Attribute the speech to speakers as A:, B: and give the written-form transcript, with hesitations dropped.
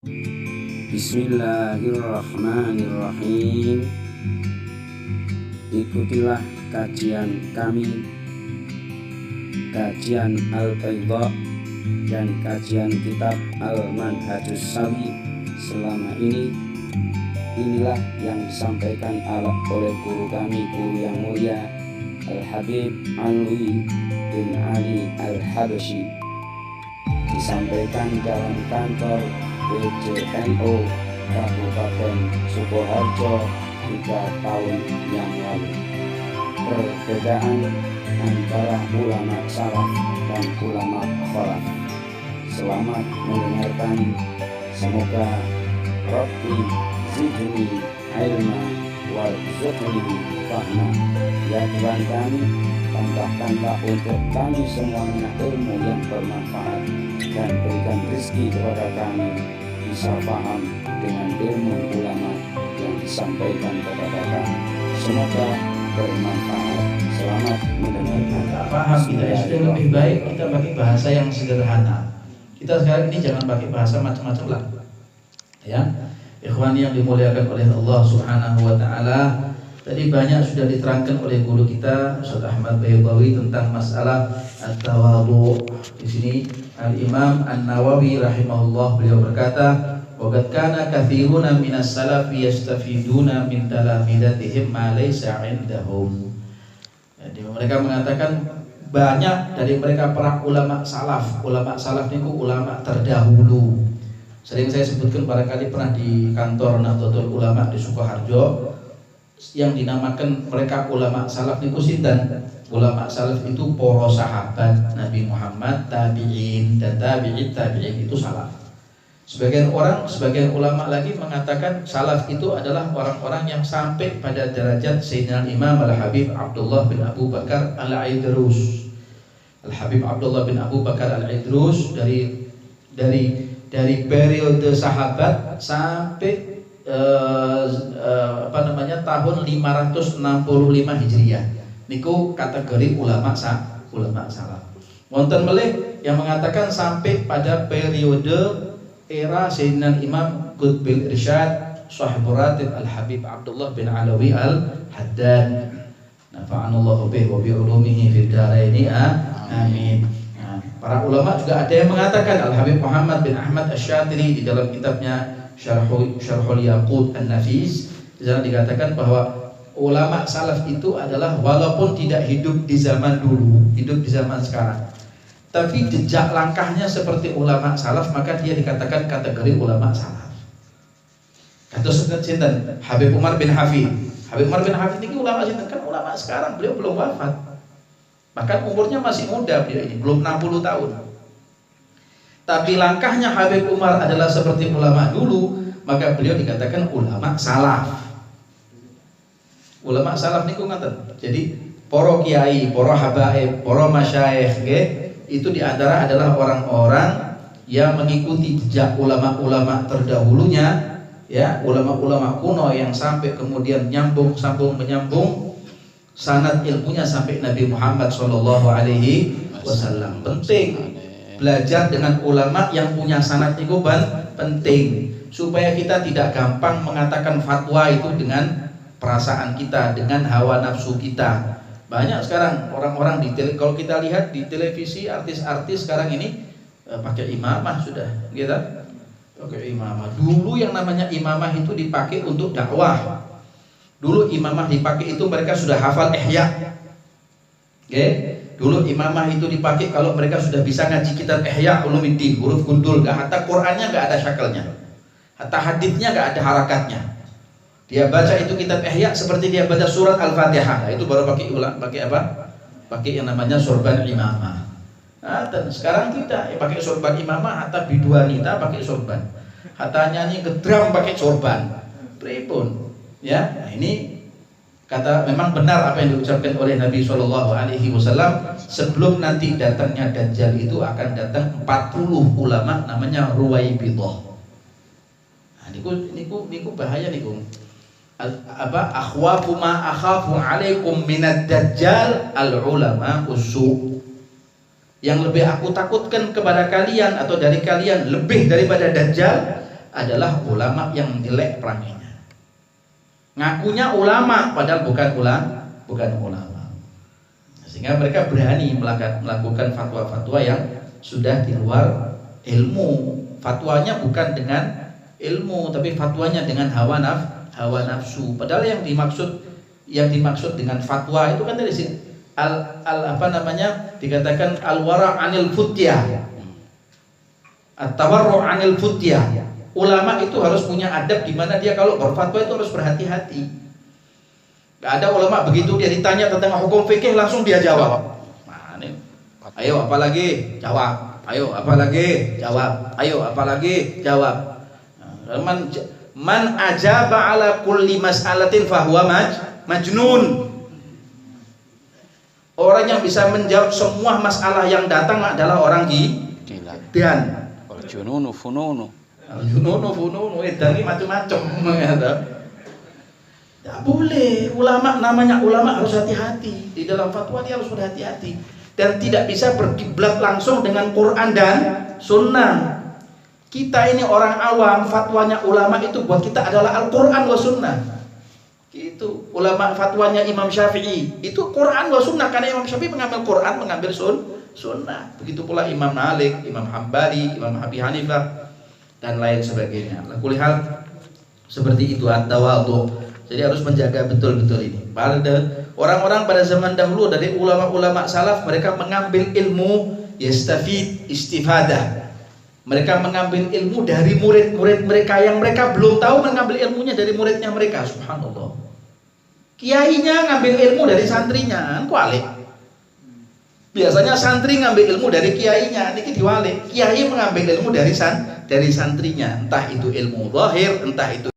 A: Bismillahirrahmanirrahim. Ikutilah kajian kami, kajian Al-Baydha dan kajian kitab Al-Manhajus Sawi selama ini. Inilah yang disampaikan oleh guru kami, guru yang mulia Al-Habib Alwi bin Ali Al-Habsyi, disampaikan dalam kantor PJNO Kabupaten Sukoharjo 3 tahun yang lalu. Perbedaan antara ulama salaf dan ulama khalaf. Selamat mendengarkan. Semoga Rabbi zidni ilma warzuqni fahma. Ya Tuhan kami, tambahkanlah untuk kami semuanya ilmu yang bermanfaat, dan berikan rezeki kepada kami bisa paham dengan ilmu ulama yang disampaikan kepada kami. Semoga bermanfaat. Selamat mendengarkan.
B: Paham kita sudah lebih baik kita pakai bahasa yang sederhana. Kita sekarang ini jangan pakai bahasa macam-macam lah. Ya, ikhwan yang dimuliakan oleh Allah Subhanahu wa taala. Tadi banyak sudah diterangkan oleh guru kita Ustaz Ahmad Baydhawi tentang masalah at-tawadhu. Di sini Al-Imam An-Nawawi rahimahullah beliau berkata, "Wa qad kana katsiruna minas salafi yastafiduna min talamidatihim ma laysa 'indahum." Jadi mereka mengatakan banyak dari mereka para ulama salaf. Ulama salaf niku ulama terdahulu. Sering saya sebutkan barangkali pernah di kantor Nahdlatul Ulama di Sukoharjo yang dinamakan mereka ulama salaf niku sinten? Ulama salaf itu para sahabat Nabi Muhammad, tabi'in dan tabi'in itu salaf. Sebagian ulama lagi mengatakan salaf itu adalah orang-orang yang sampai pada derajat Sayyidina Imam Al-Habib Abdullah bin Abu Bakar Al-Idrus. Al-Habib Abdullah bin Abu Bakar Al-Idrus dari periode sahabat sampai tahun 565 Hijriah. Niku kategori ulama salaf. Wonten melih yang mengatakan sampai pada periode era Sayyidina Imam Qutbil Irsyad Shahibur Ratib Al-Habib Abdullah bin Alawi Al-Haddad. Nafa'anallahu bihi wa bi ulumihi fid dharaini amin. Para ulama juga ada yang mengatakan Al-Habib Muhammad bin Ahmad Asy-Syatiri di dalam kitabnya Syarhul Yaqut An-Nafis di sana dikatakan bahwa ulama salaf itu adalah walaupun tidak hidup di zaman dulu, hidup di zaman sekarang, tapi jejak langkahnya seperti ulama salaf, maka dia dikatakan kategori ulama salaf. Kata sinten? Habib Umar bin Hafid. Habib Umar bin Hafid ini ulama sinten? Kan ulama sekarang, beliau belum wafat. Bahkan umurnya masih muda beliau ini, belum 60 tahun. Tapi langkahnya Habib Umar adalah seperti ulama dulu, maka beliau dikatakan ulama salaf. Ulama salaf niku ngaten. Jadi para kiai, para habaib, para masyayikh itu diantara adalah orang-orang yang mengikuti jejak ulama-ulama terdahulunya, ya, ulama-ulama kuno yang sampai kemudian sambung menyambung sanad ilmunya sampai Nabi Muhammad SAW. Penting belajar dengan ulama yang punya sanad itu penting supaya kita tidak gampang mengatakan fatwa itu dengan perasaan kita, dengan hawa nafsu kita. Banyak sekarang orang-orang kalau kita lihat di televisi artis-artis sekarang ini pakai imamah sudah, gitu. Pakai imamah. Dulu yang namanya imamah itu dipakai untuk dakwah. Dulu imamah dipakai itu mereka sudah hafal Ihya. Dulu imamah itu dipakai kalau mereka sudah bisa ngaji kitab Ihya Ulumuddin, huruf gundul, hatta Qur'annya enggak ada syakelnya. Hatta haditsnya enggak ada harakatnya. Dia baca itu kitab Ihya seperti dia baca surat Al-Fatihah. Nah, itu baru pakai apa? Pakai yang namanya sorban imamah. Nah, dan sekarang tidak, pakai sorban imamah, hatta biduanita pakai sorban. Hatta nyanyi ke drum pakai sorban. Pripun? Ya, nah ini kata memang benar apa yang diucapkan oleh Nabi SAW, sebelum nanti datangnya Dajjal itu akan datang 40 ulama namanya Ruwaibidah. Nah, niku bahaya niku. Akhwafu ma akhafu alaikum minad Dajjal al ulama usu. Yang lebih aku takutkan kepada kalian atau dari kalian lebih daripada Dajjal adalah ulama yang jelek peranginya. Ngakunya ulama padahal bukan ulama. Sehingga mereka berani melakukan fatwa-fatwa yang sudah di luar ilmu. Fatwanya bukan dengan ilmu, tapi fatwanya dengan hawa nafsu. Padahal yang dimaksud dengan fatwa itu kan dari sini dikatakan al-wara' anil futyah. At-tawarru' anil futyah. Ulama itu harus punya adab di mana dia kalau berfatwa itu harus berhati-hati. Gak ada ulama begitu dia ditanya tentang hukum fikih langsung dia jawab. Nah, ini, ayo apalagi jawab. Ayo apalagi jawab. Ayo apalagi jawab. Man ajaba ala kulli mas'alatin fahuwa majnun. Orang yang bisa menjawab semua masalah yang datang adalah orang gila. Dan
A: jununu fununu.
B: Fununu edangi macam-macam. Tidak boleh. Ulama namanya ulama harus hati-hati. Di dalam fatwa dia harus berhati-hati dan tidak bisa berkiblat langsung dengan Quran dan Sunnah. Kita ini orang awam, fatwanya ulama itu buat kita adalah Al-Quran wa Sunnah. Itu ulama fatwanya Imam Syafi'i itu Quran wa Sunnah, karena Imam Syafi'i mengambil Quran, mengambil Sunnah. Begitu pula Imam Malik, Imam Hambali, Imam Abi Hanifah dan lain sebagainya. Kulihal seperti itu at-tawadhu. Jadi harus menjaga betul-betul ini. Orang-orang pada zaman dahulu dari ulama-ulama salaf, mereka mengambil ilmu yastafid istifadah. Mereka mengambil ilmu dari murid-murid mereka yang mereka belum tahu, mengambil ilmunya dari muridnya mereka. Subhanallah. Kiainya ngambil ilmu dari santrinya, kualik. Biasanya santri ngambil ilmu dari kiainya, niki diwalik. Kiai mengambil ilmu dari santrinya, entah itu ilmu zahir, entah itu